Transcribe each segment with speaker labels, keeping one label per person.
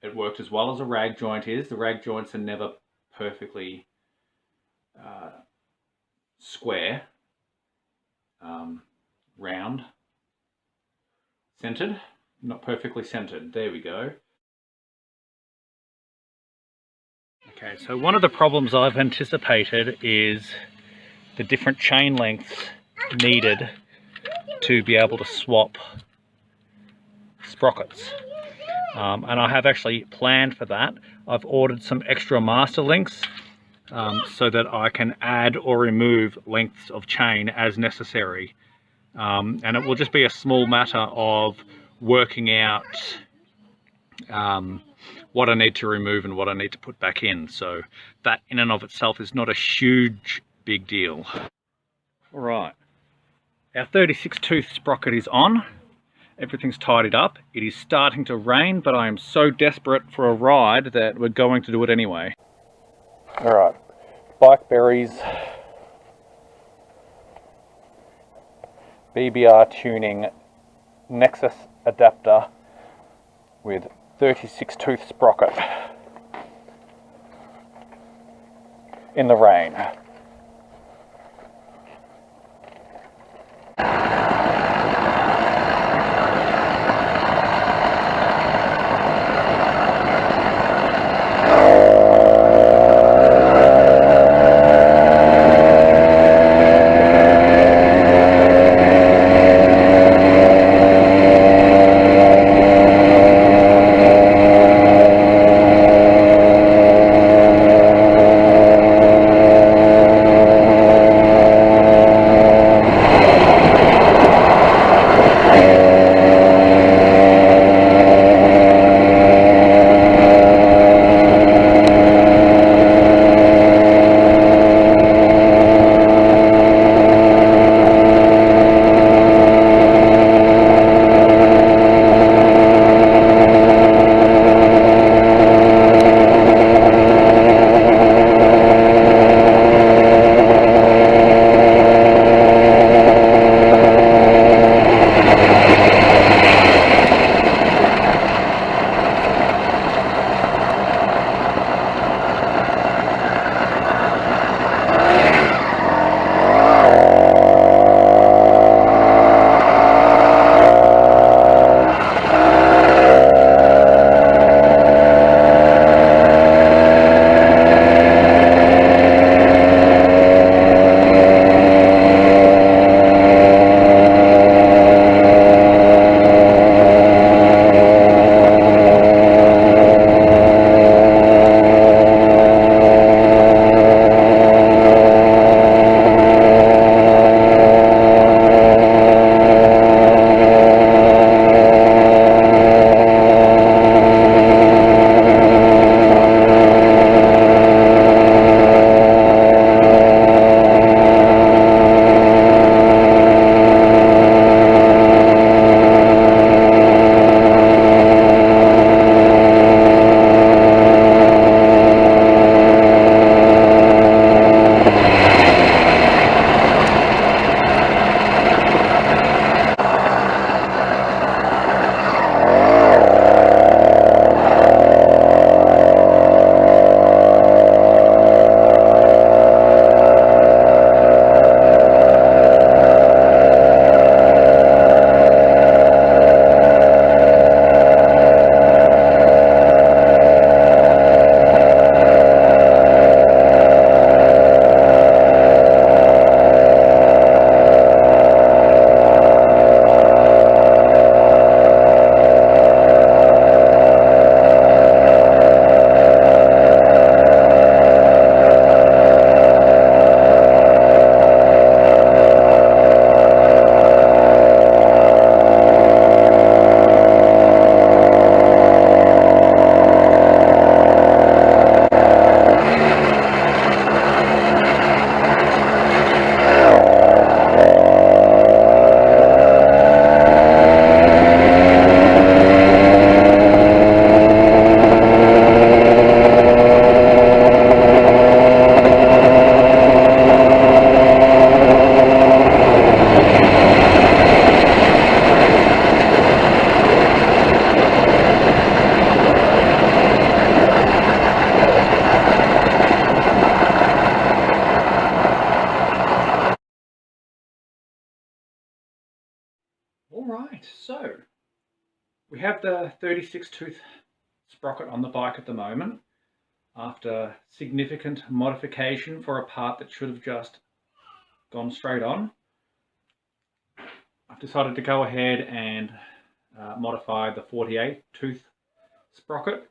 Speaker 1: it worked as well as a rag joint is. The rag joints are never perfectly square, round, centered, not perfectly centered. There we go. Okay, so one of the problems I've anticipated is the different chain lengths needed to be able to swap sprockets. And I have actually planned for that. I've ordered some extra master links so that I can add or remove lengths of chain as necessary. And it will just be a small matter of working out what I need to remove and what I need to put back in. So that in and of itself is not a huge big deal. All right, our 36 tooth sprocket is on. Everything's tidied up. It is starting to rain, but I am so desperate for a ride that we're going to do it anyway. All right, BikeBerry's BBR tuning Nexus adapter with 36 tooth sprocket in the rain. have the 36 tooth sprocket on the bike at the moment after significant modification for a part that should have just gone straight on. I've decided to go ahead and modify the 48 tooth sprocket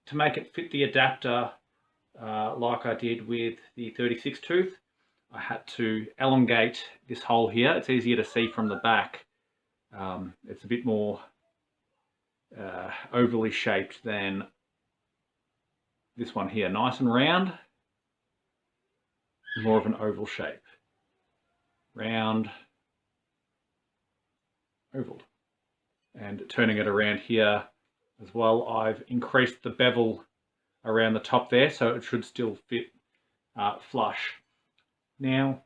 Speaker 1: to make it fit the adapter like I did with the 36 tooth. I had to elongate this hole here. It's easier to see from the back. It's a bit more overly shaped than this one here. Nice and round, more of an oval shape. Round, oval. And turning it around here as well, I've increased the bevel around the top there, so it should still fit flush. Now,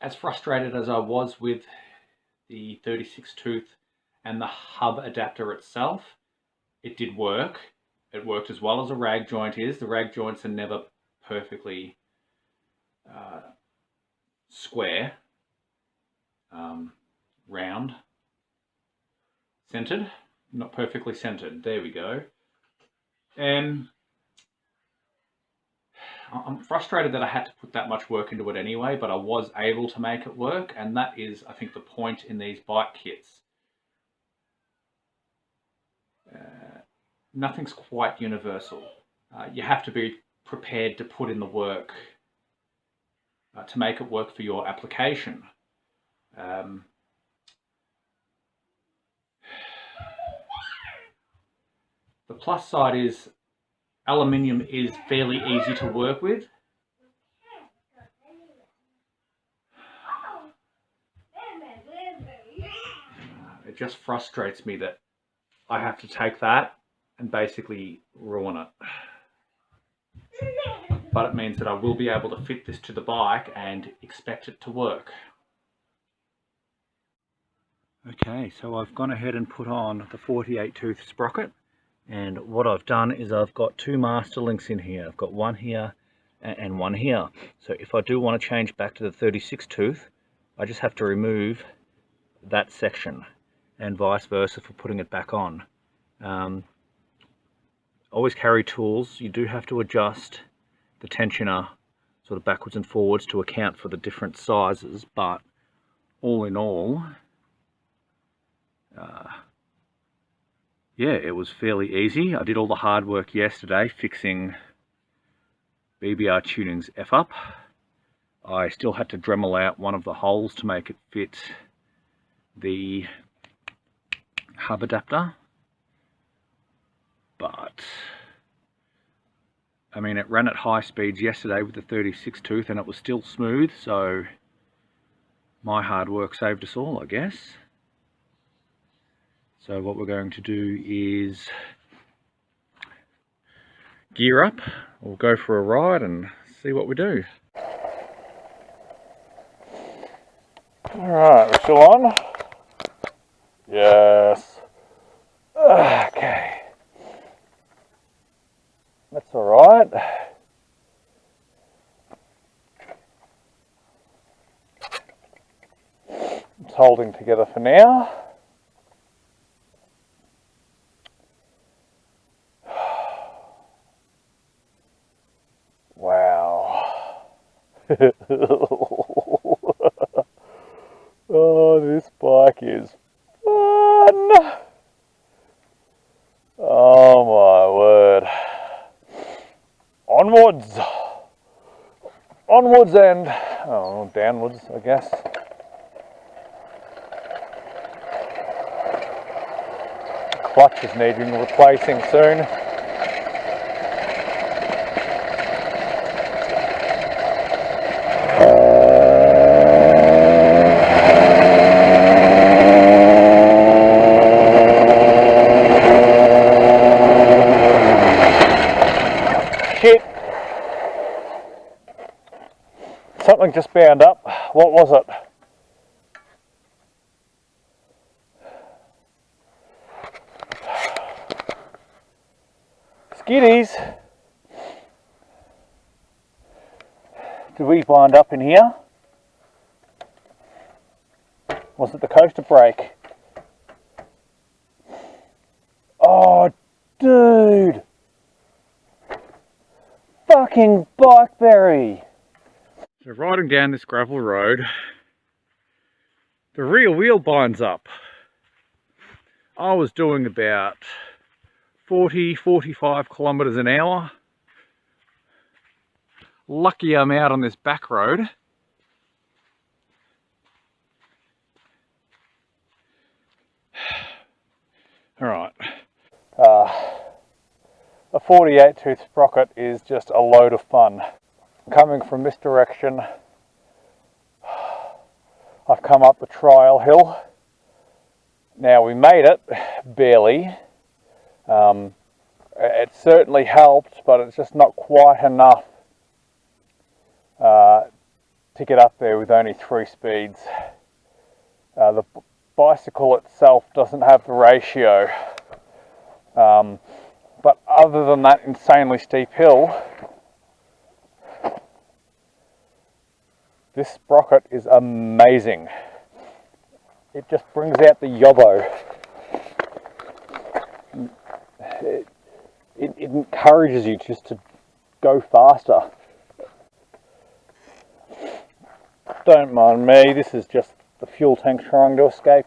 Speaker 1: as frustrated as I was with the 36 tooth and the hub adapter itself, it did work. It worked as well as a rag joint is. The rag joints are never perfectly square, round, centered, not perfectly centered. There we go. And I'm frustrated that I had to put that much work into it anyway, but I was able to make it work, and that is, I think, the point in these bike kits. Nothing's quite universal. You have to be prepared to put in the work to make it work for your application. The plus side is aluminium is fairly easy to work with. It just frustrates me that I have to take that and basically ruin it. But it means that I will be able to fit this to the bike and expect it to work. Okay, so I've gone ahead and put on the 48 tooth sprocket, and what I've done is I've got two master links in here. I've got one here and one here. So if I do want to change back to the 36 tooth, I just have to remove that section, and vice versa for putting it back on. Always carry tools. You do have to adjust the tensioner sort of backwards and forwards to account for the different sizes, but all in all, yeah, it was fairly easy. I did all the hard work yesterday fixing BBR Tuning's F-up. I still had to Dremel out one of the holes to make it fit the hub adapter, but I mean, it ran at high speeds yesterday with the 36 tooth and it was still smooth, so my hard work saved us all, I guess. So what we're going to do is gear up. We'll go for a ride and see what we do. Alright, we're still on? Yes. Okay. That's alright. It's holding together for now. Wow. Oh, this bike is fun. Oh my word. Onwards. Onwards and downwards, I guess. Clutch is needing replacing soon. Shit. Something just bound up. What was it? Skiddies. Did we wind up in here? Was it the coaster brake?
Speaker 2: fucking BikeBerry.
Speaker 1: So riding down this gravel road, the rear wheel binds up. I was doing about 40-45 kilometers an hour. Lucky I'm out on this back road. Alright. A 48 tooth sprocket is just a load of fun. Coming from this direction, I've come up the trial hill. Now we made it, barely. It certainly helped, but it's just not quite enough to get up there with only 3 speeds. The bicycle itself doesn't have the ratio, but other than that insanely steep hill, this sprocket is amazing. It just brings out the yobbo. It encourages you just to go faster. Don't mind me, this is just the fuel tank trying to escape.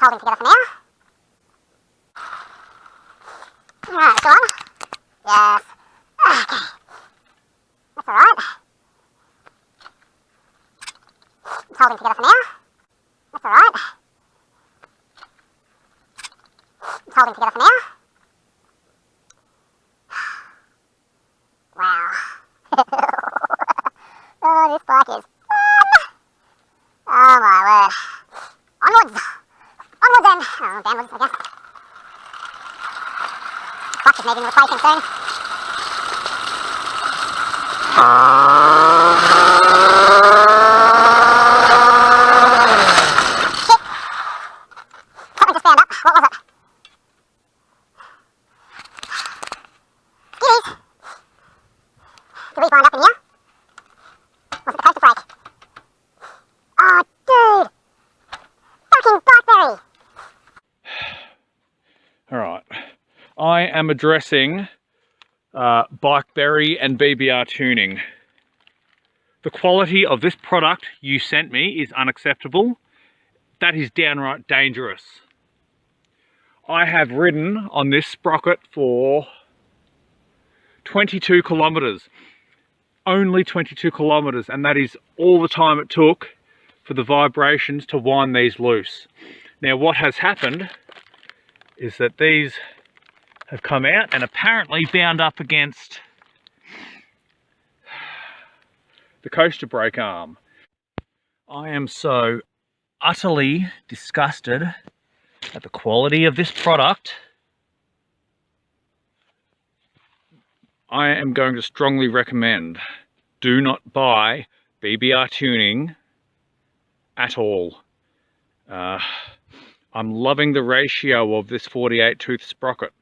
Speaker 3: holding together for now. Alright, still on? Yes. Okay. That's alright. It's holding together for now. That's alright. It's holding together for now. Wow. Oh, this bike is fun. Oh my word. Onwards. Onwards then. Oh, downwards, I guess. Clutch is needing replacing soon. Shit. Something just found up. What was it? Skivvies. Did we find up in here? Was it the coaster brake? Oh, dude! Fucking BikeBerry!
Speaker 1: Alright, I am addressing BikeBerry and BBR tuning. The quality of this product you sent me is unacceptable. That is downright dangerous. I have ridden on this sprocket for 22 kilometers. Only 22 kilometers, and that is all the time it took for the vibrations to wind these loose. Now what has happened is that these have come out and apparently bound up against the coaster brake arm. I am so utterly disgusted at the quality of this product. I am going to strongly recommend, do not buy BBR tuning at all. I'm loving the ratio of this 48 tooth sprocket,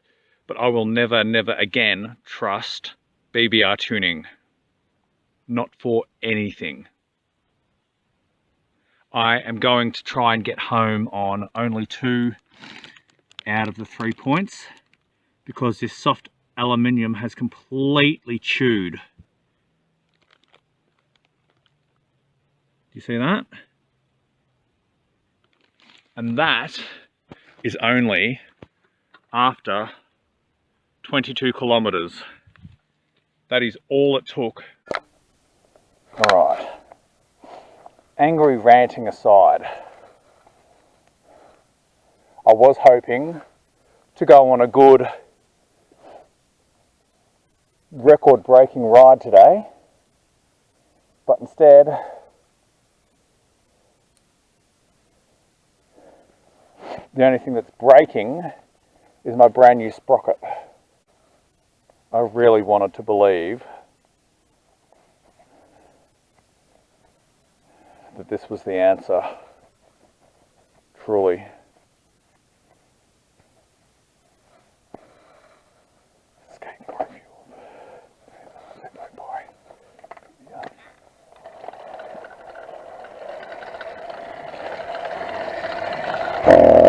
Speaker 1: but I will never again trust BBR tuning. Not for anything. I am going to try and get home on only 2 out of the 3 points because this soft aluminium has completely chewed. Do you see that? And that is only after 22 kilometers. That is all it took. Alright, angry ranting aside, I was hoping to go on a good record-breaking ride today, but instead the only thing that's breaking is my brand new sprocket. I really wanted to believe that this was the answer, truly. Skating car fuel. Boy. Yeah.